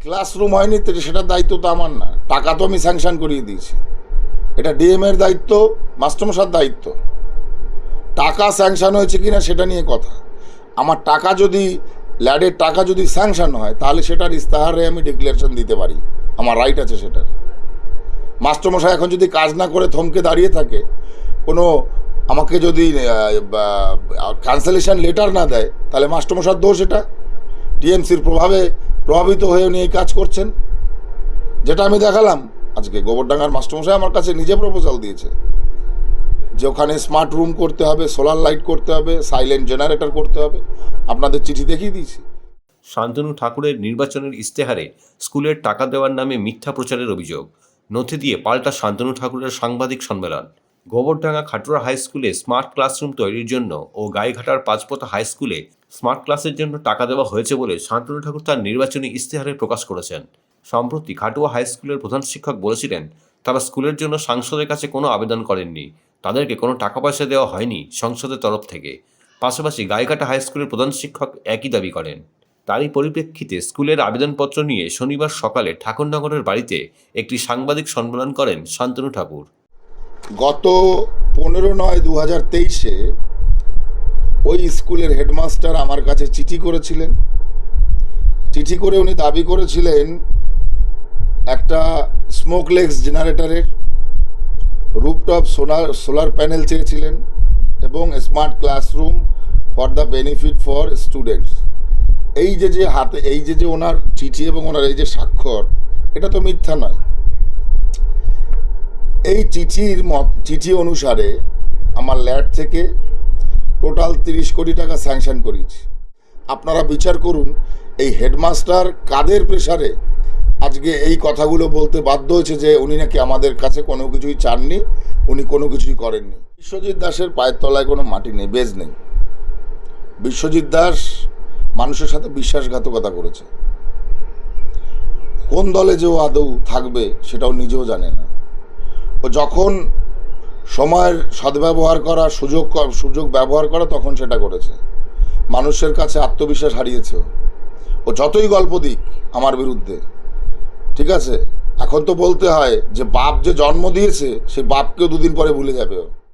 Classroom হয়নি তো সেটার দায়িত্ব তো আমার না, টাকা তো আমি স্যাংশন করিয়ে দিয়েছি। এটা ডিএমের দায়িত্ব, মাস্টারমশার দায়িত্ব। টাকা স্যাংশন হয়েছে কিনা সেটা নিয়ে কথা। আমার টাকা যদি ল্যাডের টাকা যদি স্যাংশন হয় তাহলে সেটার ইস্তাহারে আমি ডিক্লারেশন দিতে পারি, আমার রাইট আছে সেটার। মাস্টারমশাই এখন যদি কাজ না করে থমকে দাঁড়িয়ে থাকে, কোনো আমাকে যদি ক্যান্সেলেশন লেটার না দেয়, তাহলে মাস্টারমশার দোষ। এটা টিএমসির প্রভাবিত হয়ে উনি এই কাজ করছেন, যেটা আমি দেখালাম আজকে। গোবরডাঙ্গার মাস্টারমশাই আমার কাছে নিজে প্রপোজাল দিয়েছে যে ওখানে স্মার্ট রুম করতে হবে, সোলার লাইট করতে হবে, সাইলেন্ট জেনারেটর করতে হবে। আপনাদের চিঠি দেখিয়ে দিয়েছি। শান্তনু ঠাকুরের নির্বাচনের ইস্তেহারে স্কুলের টাকা দেওয়ার নামে মিথ্যা প্রচারের অভিযোগ, নথি দিয়ে পাল্টা শান্তনু ঠাকুরের সাংবাদিক সম্মেলন। গোবরডাঙ্গা খাটুয়া হাই স্কুলে স্মার্ট ক্লাসরুম তৈরির জন্য ও গাইঘাটার পাঁচপথা হাই স্কুলে স্মার্ট ক্লাসের জন্য টাকা দেওয়া হয়েছে বলে শান্তনু ঠাকুর তার নির্বাচনী ইস্তেহারে প্রকাশ করেছেন। সম্প্রতি খাটুয়া হাই স্কুলের প্রধান শিক্ষক বলেছিলেন তারা স্কুলের জন্য সংসদের কাছে কোনো আবেদন করেননি, তাদেরকে কোনো টাকা পয়সা দেওয়া হয়নি সংসদের তরফ থেকে। পাশাপাশি গাইঘাটা হাই স্কুলের প্রধান শিক্ষক একই দাবি করেন। তারই পরিপ্রেক্ষিতে স্কুলের আবেদনপত্র নিয়ে শনিবার সকালে ঠাকুরনগরের বাড়িতে একটি সাংবাদিক সম্মেলন করেন শান্তনু ঠাকুর। গত 15/9/2023 ওই স্কুলের হেডমাস্টার আমার কাছে চিঠি করেছিলেন। চিঠি করে উনি দাবি করেছিলেন একটা স্মোকলেস জেনারেটরের, রুফটপ সোলার প্যানেল চেয়েছিলেন এবং smart classroom for the benefit for students. এই যে হাতে এই যে ওনার চিঠি এবং ওনার এই যে স্বাক্ষর, এটা তো মিথ্যা নয়। এই চিঠি অনুসারে আমার ল্যাড থেকে টোটাল 30 কোটি টাকা স্যাংশন করিয়েছি। আপনারা বিচার করুন এই হেডমাস্টার কাদের প্রেসারে আজকে এই কথাগুলো বলতে বাধ্য হয়েছে যে উনি নাকি আমাদের কাছে কোনো কিছুই চাননি, উনি কোনো কিছুই করেননি। বিশ্বজিৎ দাসের পায়ের তলায় কোনো মাটি নেই, বেজ নেই। বিশ্বজিৎ দাস মানুষের সাথে বিশ্বাসঘাতকতা করেছে। কোন দলে যে ও আদৌ থাকবে সেটাও নিজেও জানে না। ও যখন সময়ের সদ্ব্যবহার করা, সুযোগ ব্যবহার করা, তখন সেটা করেছে। মানুষের কাছে আত্মবিশ্বাস হারিয়েছে ও যতই গল্প দিক আমার বিরুদ্ধে, ঠিক আছে। এখন তো বলতে হয় যে বাপ যে জন্ম দিয়েছে সেই বাপকেও 2 দিন পরে ভুলে যাবে ও।